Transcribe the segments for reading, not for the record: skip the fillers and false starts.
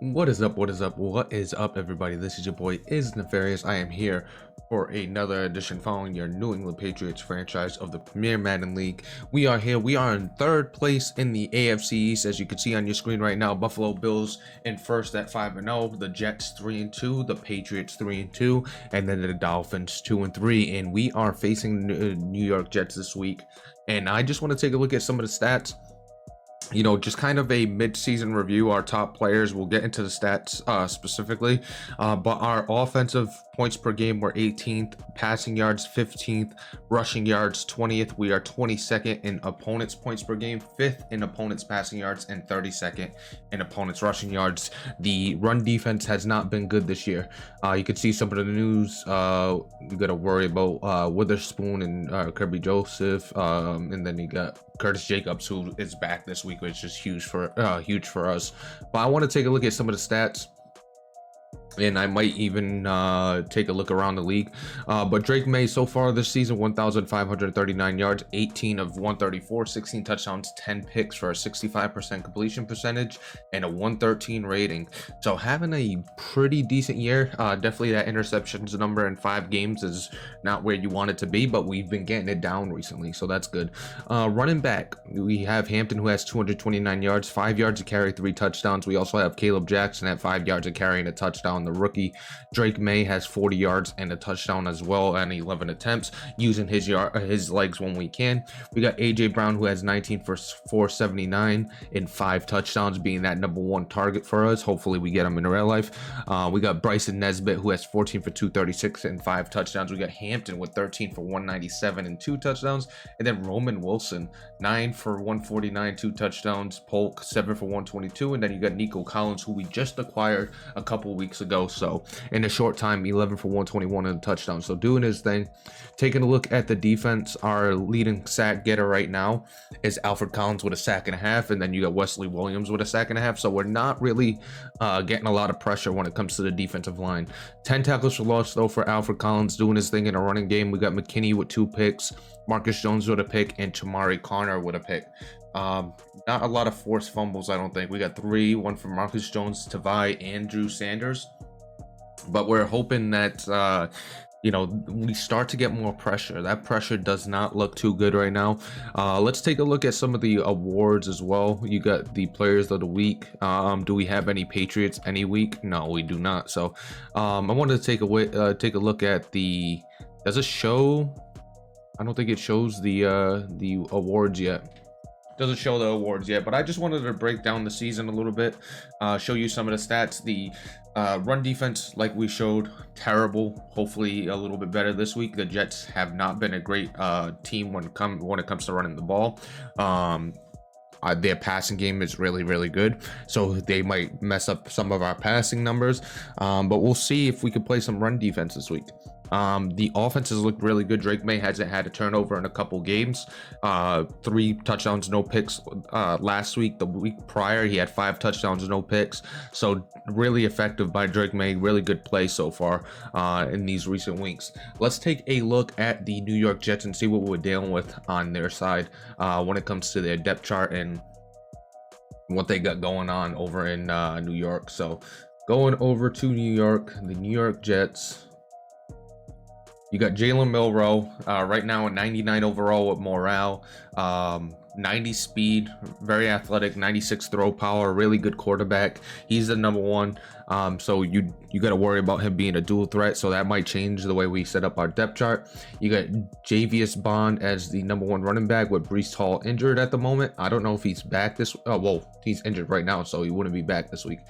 What is up? What is up? What is up, everybody? This is your boy Is Nefarious. I am here for another edition following your New England Patriots franchise of the Premier Madden League. We are here. We are in third place in the AFC East, as you can see on your screen right now. Buffalo Bills in first at 5-0, the Jets 3-2, the Patriots 3-2, and then the Dolphins 2-3. And we are facing the New York Jets this week. And I just want to take a look at some of the stats. Just kind of a mid-season review. Our top players, we'll get into the stats specifically, but our offensive points per game were 18th, passing yards 15th, rushing yards 20th. We are 22nd in opponents points per game, 5th in opponents passing yards, and 32nd in opponents rushing yards. The run defense has not been good this year. You can see some of the news. You got to worry about Witherspoon and Kirby Joseph, and then you got Curtis Jacobs, who is back this week, which is huge for us. But I want to take a look at some of the stats, and I might even take a look around the league. But Drake May so far this season, 1,539 yards, 18 of 134, 16 touchdowns, 10 picks for a 65% completion percentage and a 113 rating. So having a pretty decent year. Definitely that interceptions number in 5 games is not where you want it to be, but we've been getting it down recently, so that's good. Running back, we have Hampton, who has 229 yards, 5 yards to carry, 3 touchdowns. We also have Caleb Jackson at 5 yards of carry and a touchdown. The rookie Drake May has 40 yards and a touchdown as well, and 11 attempts, using his legs when we can. We got AJ Brown, who has 19 for 479 and 5 touchdowns, being that #1 target for us. Hopefully we get him in real life. We got Bryson Nesbitt, who has 14 for 236 and 5 touchdowns. We got Hampton with 13 for 197 and 2 touchdowns, and then Roman Wilson, 9 for 149, 2 touchdowns. Polk, 7 for 122, and then you got Nico Collins, who we just acquired a couple weeks ago. So in a short time, 11 for 121 and a touchdown. So doing his thing. Taking a look at the defense, our leading sack getter right now is Alfred Collins with a sack and a half, and then you got Wesley Williams with a sack and a half. So we're not really getting a lot of pressure when it comes to the defensive line. 10 tackles for loss though for Alfred Collins, doing his thing in a running game. We got McKinney with 2 picks, Marcus Jones with a pick, and Chamari Connor with a pick. Not a lot of forced fumbles, I don't think. We got 3, 1 from Marcus Jones, Tavai, and Drew Sanders. But we're hoping that we start to get more pressure. That pressure does not look too good right now. Let's take a look at some of the awards as well. You got the players of the week. Do we have any Patriots any week? No, we do not. So I wanted to take a look at the. Does it show? I don't think it shows the awards yet. Doesn't show the awards yet, but I just wanted to break down the season a little bit, show you some of the stats. The run defense, like we showed, terrible. Hopefully a little bit better this week. The Jets have not been a great team when it comes to running the ball. Their passing game is really, really good, so they might mess up some of our passing numbers, but we'll see if we can play some run defense this week. The offense has looked really good. Drake May hasn't had a turnover in a couple games. 3 touchdowns, no picks last week. The week prior, he had 5 touchdowns, no picks. So really effective by Drake May. Really good play so far in these recent weeks. Let's take a look at the New York Jets and see what we're dealing with on their side when it comes to their depth chart and what they got going on over in New York. So going over to New York, the New York Jets. You got Jalen Milroe right now at 99 overall with morale, 90 speed, very athletic, 96 throw power, really good quarterback. He's the #1. So you got to worry about him being a dual threat. So that might change the way we set up our depth chart. You got Javius Bond as the #1 running back with Breece Hall injured at the moment. I don't know if he's back this. Well, he's injured right now, so he wouldn't be back this week.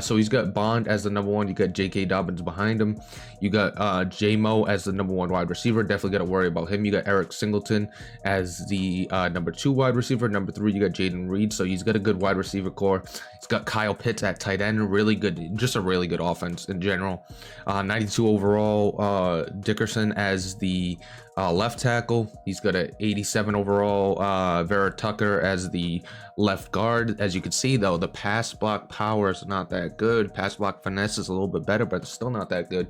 So he's got Bond as the #1. You got J.K. Dobbins behind him. You got J-Mo as the #1 wide receiver. Definitely got to worry about him. You got Eric Singleton as the #2 wide receiver. #3, you got Jaden Reed. So he's got a good wide receiver core. He's got Kyle Pitts at tight end. Really good, just a really good offense in general. 92 overall. Dickerson as the left tackle. He's got an 87 overall. Vera Tucker as the left guard. As you can see, though, the pass block power is not that good. Pass block finesse is a little bit better, but it's still not that good.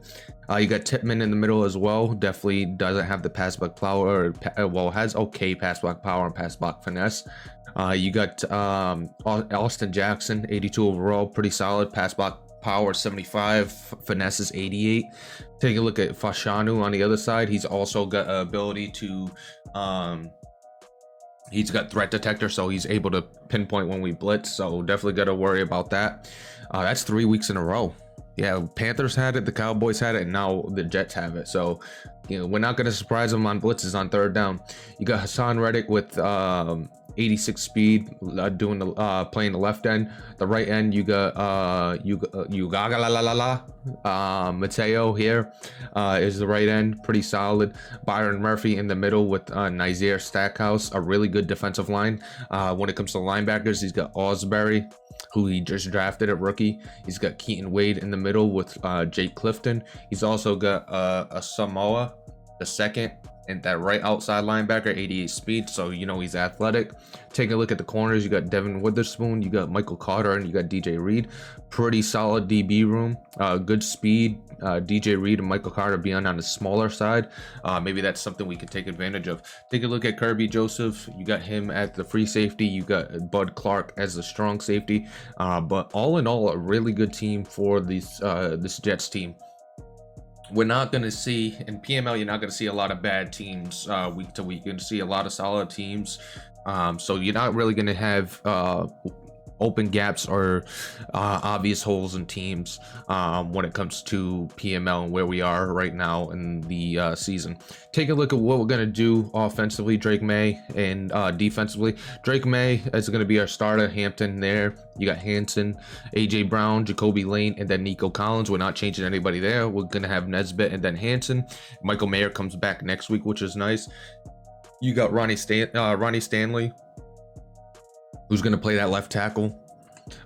You got Tippmann in the middle as well. Definitely doesn't have the pass block power, well, has okay pass block power and pass block finesse. You got Austin Jackson, 82 overall, pretty solid. Pass block power 75, finesse is 88. Take a look at Fashanu on the other side. He's also got ability to he's got threat detector, so he's able to pinpoint when we blitz, so definitely got to worry about that. That's 3 weeks in a row. Yeah, Panthers had it, the Cowboys had it, and now the Jets have it. So, you know, we're not going to surprise them on blitzes on third down. You got Hassan Reddick with 86 speed, doing the playing the left end. The right end, you got Mateo here is the right end, pretty solid. Byron Murphy in the middle with Nizer Stackhouse, a really good defensive line. When it comes to linebackers, he's got Osbury, who he just drafted at rookie. He's got Keaton Wade in the middle with Jake Clifton. He's also got a Samoa, the second, and that right outside linebacker, 88 speed, so you know he's athletic. Take a look at the corners. You got Devin Witherspoon, you got Michael Carter, and you got DJ Reed. Pretty solid DB room, good speed. DJ Reed and Michael Carter being on the smaller side. Maybe that's something we could take advantage of. Take a look at Kirby Joseph. You got him at the free safety. You got Bud Clark as the strong safety. But all in all, a really good team for this Jets team. We're not going to see in PML, you're not going to see a lot of bad teams week to week. You're going to see a lot of solid teams. So you're not really going to have open gaps or obvious holes in teams when it comes to PML and where we are right now in the season. Take a look at what we're going to do offensively, Drake May, and defensively. Drake May is going to be our starter. Hampton there. You got Hanson, AJ Brown, Jacoby Lane, and then Nico Collins. We're not changing anybody there. We're going to have Nesbitt and then Hanson. Michael Mayer comes back next week, which is nice. You got Ronnie Stanley, who's going to play that left tackle.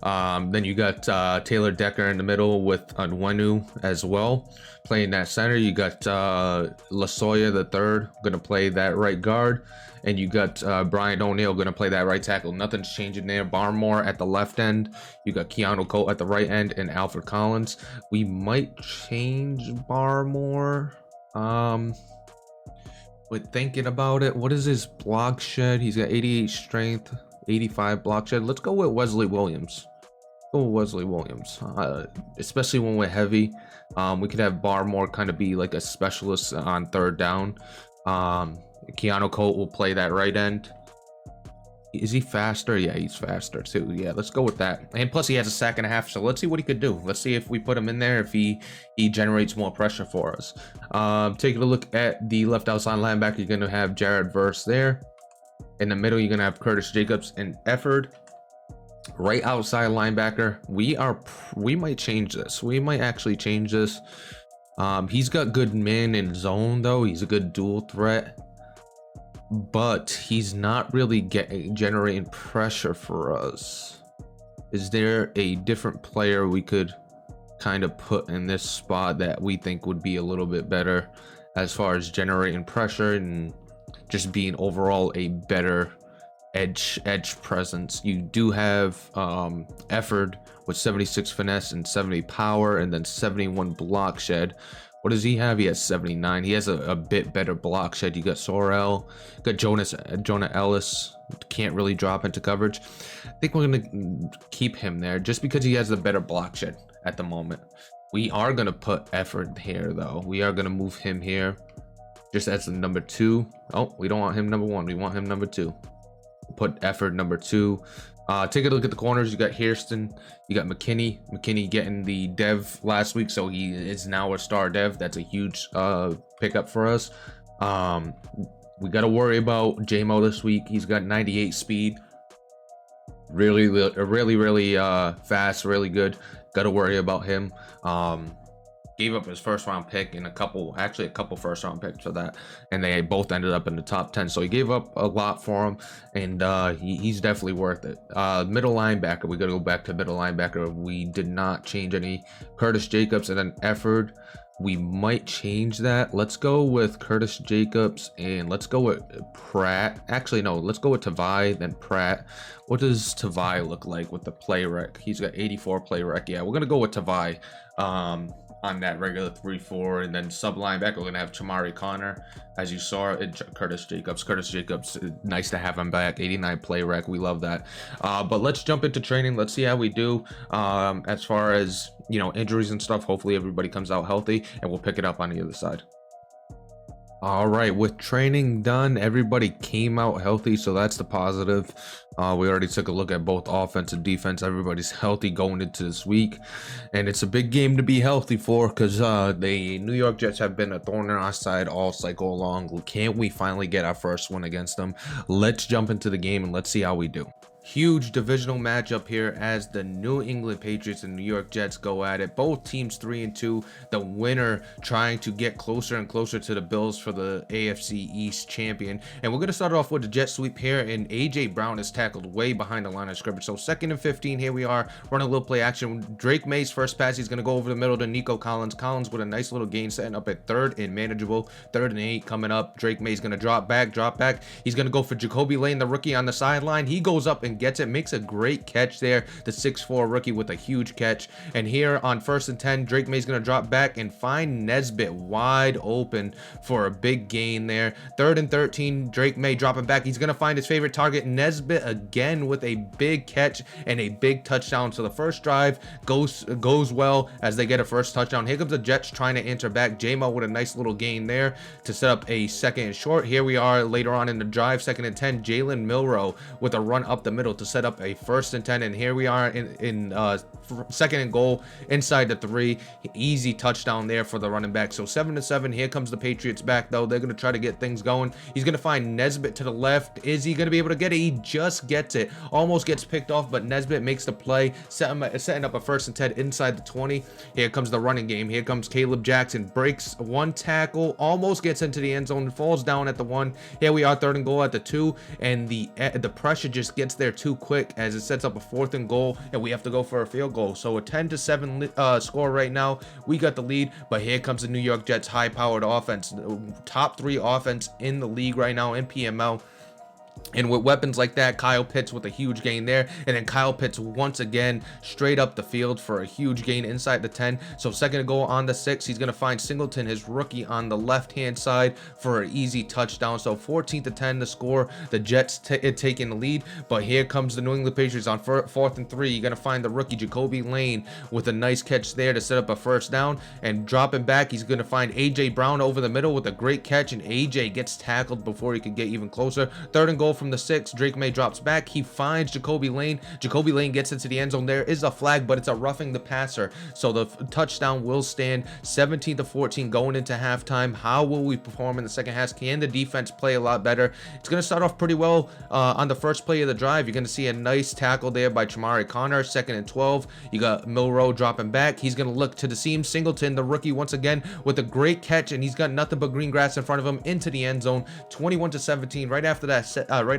Then you got Taylor Decker in the middle with Nwenu as well, playing that center. You got Lasoya the third going to play that right guard, and you got Brian O'Neill going to play that right tackle. Nothing's changing there. Barmore at the left end. You got Keanu Cole at the right end, and Alfred Collins. We might change Barmore. But thinking about it, what is his block shed? He's got 88 strength, 85 block shed. Let's go with Wesley Williams. Go with Wesley Williams, especially when we're heavy. We could have Barmore kind of be like a specialist on third down. Keanu Colt will play that right end. Is he faster? Yeah, he's faster too. Yeah, let's go with that. And plus he has a sack and a half, so let's see what he could do. Let's see if we put him in there, if he generates more pressure for us. Taking a look at the left outside linebacker, you're going to have Jared Verse there. In the middle, you're going to have Curtis Jacobs and Efford. Right outside linebacker, we might change this. We might actually change this. He's got good man in zone though. He's a good dual threat, but he's not really generating pressure for us. Is there a different player we could kind of put in this spot that we think would be a little bit better as far as generating pressure and just being overall a better edge presence? You do have Efford with 76 finesse and 70 power, and then 71 block shed. What does he have? He has 79. He has a bit better block shed. You got Sorrell, got Jonah Ellis. Can't really drop into coverage. I think we're gonna keep him there just because he has the better block shed at the moment. We are gonna put Efford here though. We are gonna move him here just as the number 2. Oh, we don't want him number 1. We want him number 2. Put Efford number 2. Take a look at the corners. You got Hairston, you got McKinney getting the dev last week, so he is now a star dev. That's a huge pickup for us. We got to worry about JMO this week. He's got 98 speed, really fast, really good. Got to worry about him. Gave up his first round pick and a couple first round picks for that, and they both ended up in the top 10. So he gave up a lot for him, and he's definitely worth it. Middle linebacker, we got to go back to middle linebacker. We did not change any. Curtis Jacobs and then Efford. We might change that. Let's go with Curtis Jacobs and let's go with Pratt. Actually, no, let's go with Tavai, then Pratt. What does Tavai look like with the play rec? He's got 84 play rec. Yeah, we're gonna go with Tavai. on that regular 3-4, and then sub linebacker we're gonna have Chamari Connor, as you saw, Curtis Jacobs, nice to have him back. 89 play rec, we love that. But let's jump into training. Let's see how we do as far as, you know, injuries and stuff. Hopefully everybody comes out healthy, and we'll pick it up on the other side. All right, with training done, everybody came out healthy, so that's the positive. We already took a look at both offense and defense. Everybody's healthy going into this week, and it's a big game to be healthy for, because the New York Jets have been a thorn in our side all cycle long. Can't we finally get our first win against them? Let's jump into the game and let's see how we do. Huge divisional matchup here as the New England Patriots and New York Jets go at it. Both teams 3-2. The winner trying to get closer and closer to the Bills for the AFC East champion. And we're going to start off with the jet sweep here, and AJ Brown is tackled way behind the line of scrimmage. So 2nd and 15, here we are running a little play action. Drake May's first pass, he's going to go over the middle to Nico Collins. Collins with a nice little gain, setting up at 3rd and manageable. 3rd and 8 coming up. Drake May's going to drop back. He's going to go for Jacoby Lane, the rookie on the sideline. He goes up and gets it, makes a great catch there. The 6'4" rookie with a huge catch. And here on 1st and 10, Drake May's gonna drop back and find Nesbitt wide open for a big gain there. 3rd and 13, Drake May dropping back. He's gonna find his favorite target, Nesbitt, again with a big catch and a big touchdown. So the first drive goes well as they get a first touchdown. Here comes the Jets trying to enter back. J-Mo with a nice little gain there to set up a 2nd and short. Here we are later on in the drive, 2nd and 10, Jalen Milroe with a run up the middle to set up a 1st and 10, and here we are in 2nd and goal inside the 3. Easy touchdown there for the running back. So 7-7. Here comes the Patriots back, though. They're going to try to get things going. He's going to find Nesbitt to the left. Is he going to be able to get it? He just gets it. Almost gets picked off, but Nesbitt makes the play, setting up a 1st and 10 inside the 20. Here comes the running game. Here comes Caleb Jackson, breaks one tackle, almost gets into the end zone, falls down at the 1. Here we are, 3rd and goal at the 2, and the pressure just gets there too quick as it sets up a 4th and goal, and we have to go for a field goal. So a 10-7 score right now. We got the lead, but here comes the New York Jets high-powered offense, top 3 offense in the league right now in PML. And with weapons like that, Kyle Pitts with a huge gain there, and then Kyle Pitts once again straight up the field for a huge gain inside the 10. So 2nd goal on the 6, he's going to find Singleton, his rookie, on the left-hand side for an easy touchdown. So 14-10 the score. The Jets taking the lead, but here comes the New England Patriots on 4th and 3. You're going to find the rookie Jacoby Lane with a nice catch there to set up a 1st down, and dropping back, he's going to find AJ Brown over the middle with a great catch, and AJ gets tackled before he could get even closer. 3rd and goal from the 6. Drake May drops back. He finds Jacoby Lane. Jacoby Lane gets into the end zone. There is a flag, but it's a roughing the passer, so the touchdown will stand. 17-14 going into halftime. How will we perform in the second half? Can the defense play a lot better? It's going to start off pretty well on the first play of the drive. You're going to see a nice tackle there by Chamari Connor. 2nd and 12. You got Milroe dropping back. He's going to look to the seam. Singleton, the rookie, once again with a great catch, and he's got nothing but green grass in front of him into the end zone. 21-17. Right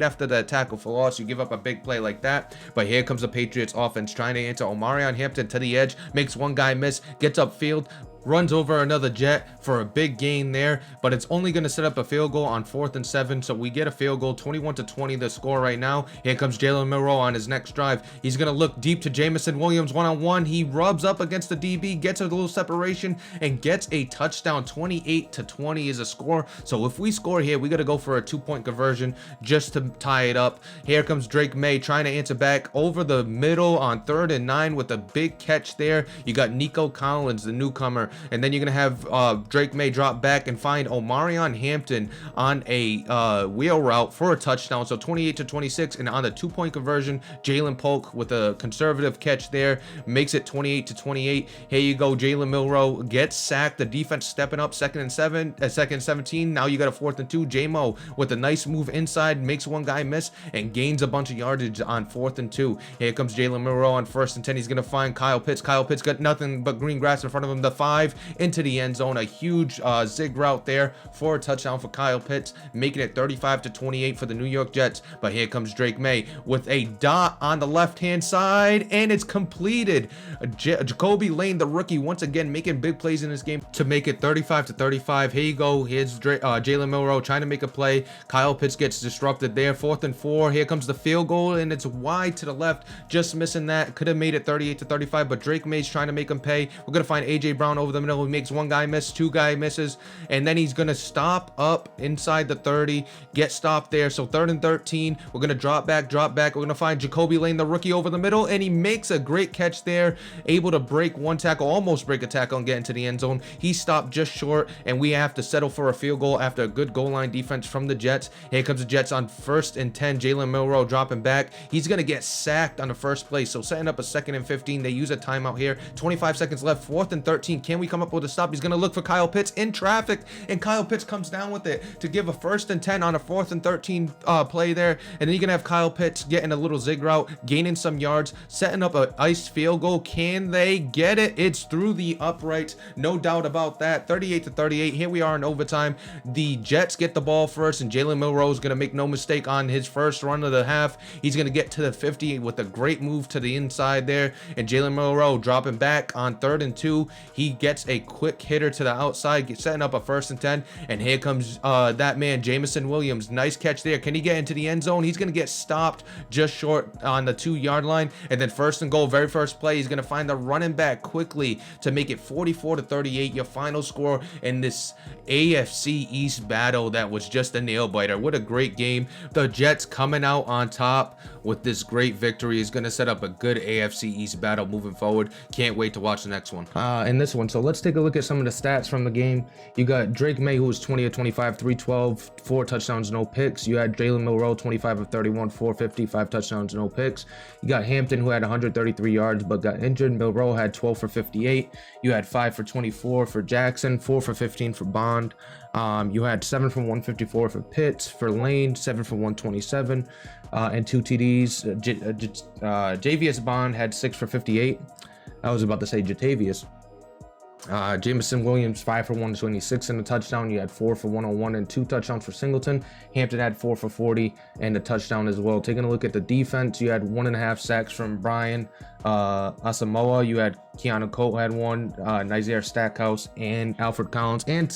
after that tackle for loss, you give up a big play like that. But here comes the Patriots offense trying to enter. Omarion Hampton to the edge, makes one guy miss, gets upfield, runs over another Jet for a big gain there, but it's only going to set up a field goal on 4th and 7. So we get a field goal, 21-20 the score right now. Here comes Jalen Milroe on his next drive. He's going to look deep to Jamison Williams one-on-one. He rubs up against the DB, gets a little separation, and gets a touchdown. 28-20 is a score. So if we score here, we got to go for a 2-point conversion just to tie it up. Here comes Drake May trying to answer back over the middle on 3rd and 9 with a big catch there. You got Nico Collins, the newcomer, and then you're gonna have Drake May drop back and find Omarion Hampton on a wheel route for a touchdown. So 28-26, and on the 2-point conversion, Jalen Polk with a conservative catch there makes it 28-28. Here you go, Jalen Milroe gets sacked. The defense stepping up. 2nd and 17. Now you got a 4th and 2. J-Mo with a nice move inside, makes one guy miss and gains a bunch of yardage on 4th and 2. Here comes Jalen Milroe on 1st and 10. He's gonna find Kyle Pitts. Kyle Pitts got nothing but green grass in front of him. The 5 into the end zone. A huge zig route there for a touchdown for Kyle Pitts, making it 35-28 for the New York Jets. But here comes Drake May with a dot on the left-hand side, and it's completed. Jacoby Lane, the rookie, once again making big plays in this game to make it 35-35. Here you go. Here's Jalen Milroe trying to make a play. Kyle Pitts gets disrupted there. 4th and 4. Here comes the field goal, and it's wide to the left. Just missing that. Could have made it 38-35, but Drake May's trying to make him pay. We're going to find AJ Brown over over the middle. He makes one guy miss, two guy misses, and then he's gonna stop up inside the 30, get stopped there. So 3rd and 13, we're gonna drop back. We're gonna find Jacoby Lane, the rookie, over the middle, and he makes a great catch there, able to break one tackle, almost break a tackle and get into the end zone. He stopped just short, and we have to settle for a field goal after a good goal line defense from the Jets. Here comes the Jets on 1st and 10. Jalen Milroe dropping back. He's gonna get sacked on the first play, so setting up a 2nd and 15. They use a timeout here. 25 seconds left. 4th and 13. Can we come up with a stop? He's gonna look for Kyle Pitts in traffic, and Kyle Pitts comes down with it to give a 1st and 10 on a 4th and 13 play there. And then you're gonna have Kyle Pitts getting a little zig route, gaining some yards, setting up a iced field goal. Can they get it? It's through the uprights, no doubt about that. 38-38. Here we are in overtime. The Jets get the ball first, and Jalen Milroe is gonna make no mistake on his first run of the half. He's gonna get to the 50 with a great move to the inside there, and Jalen Milroe dropping back on 3rd and 2. He gets a quick hitter to the outside, setting up a 1st and 10. And here comes that man, Jamison Williams. Nice catch there. Can he get into the end zone? He's gonna get stopped just short on the 2-yard line. And then 1st and goal, very first play, he's gonna find the running back quickly to make it 44-38. Your final score in this AFC East battle that was just a nail biter. What a great game. The Jets coming out on top with this great victory is going to set up a good AFC East battle moving forward. Can't wait to watch the next one. In this one, so let's take a look at some of the stats from the game. You got Drake May, who was 20 of 25, 312, 4 touchdowns, no picks. You had Jalen Milroe, 25 of 31, 450, 5 touchdowns, no picks. You got Hampton, who had 133 yards but got injured. Milroe had 12 for 58. You had 5 for 24 for Jackson, 4 for 15 for Bond. You had 7 for 154 for Pitts. For Lane, 7 for 127 and 2 TDs. Javius Bond had 6 for 58. I was about to say Jatavius. Jamison Williams, 5 for 126 and a touchdown. You had 4 for 101 and 2 touchdowns for Singleton. Hampton had 4 for 40 and a touchdown as well. Taking a look at the defense, you had 1.5 sacks from Brian Asamoah. You had Keanu Colt had 1, Nizaire Stackhouse and Alfred Collins and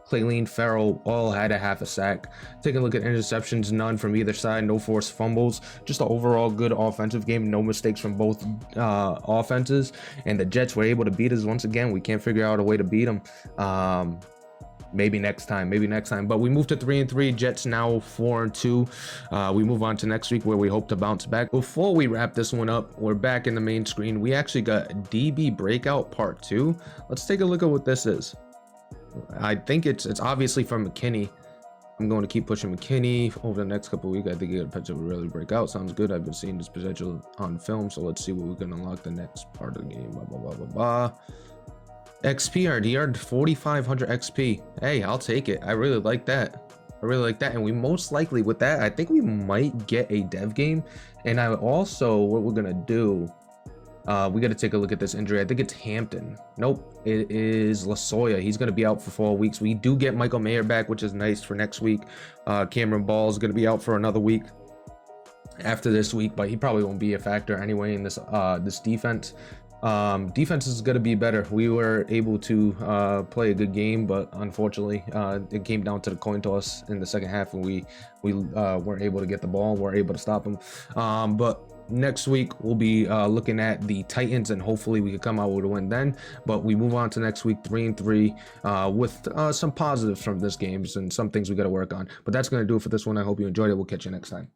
Clayleen Farrell all had a half a sack. Taking a look at interceptions, none from either side, no forced fumbles. Just an overall good offensive game, no mistakes from both offenses. And the Jets were able to beat us once again. We can't figure out a way to beat them. Maybe next time. But we moved to 3-3. Jets now 4-2. We move on to next week where we hope to bounce back. Before we wrap this one up, we're back in the main screen. We actually got DB Breakout Part 2. Let's take a look at what this is. I think it's obviously from McKinney. I'm going to keep pushing McKinney over the next couple of weeks. I think he got a potential to really break out. Sounds good. I've been seeing this potential on film, so let's see what we can unlock the next part of the game. XP RD, 4,500 XP. Hey, I'll take it. I really like that. And we most likely with that, I think we might get a dev game. And I also, what we're gonna do, we got to take a look at this injury. I think it's Hampton. Nope, it is Lasoya. He's going to be out for 4 weeks. We do get Michael Mayer back, which is nice for next week. Cameron Ball is going to be out for another week after this week, but he probably won't be a factor anyway in this this defense. Defense is going to be better. We were able to play a good game, but unfortunately it came down to the coin toss in the second half, and we weren't able to get the ball. We're able to stop them, but next week we'll be looking at the Titans, and hopefully we can come out with a win then. But we move on to next week 3-3 with some positives from this game and some things we got to work on. But that's going to do it for this one. I hope you enjoyed it. We'll catch you next time.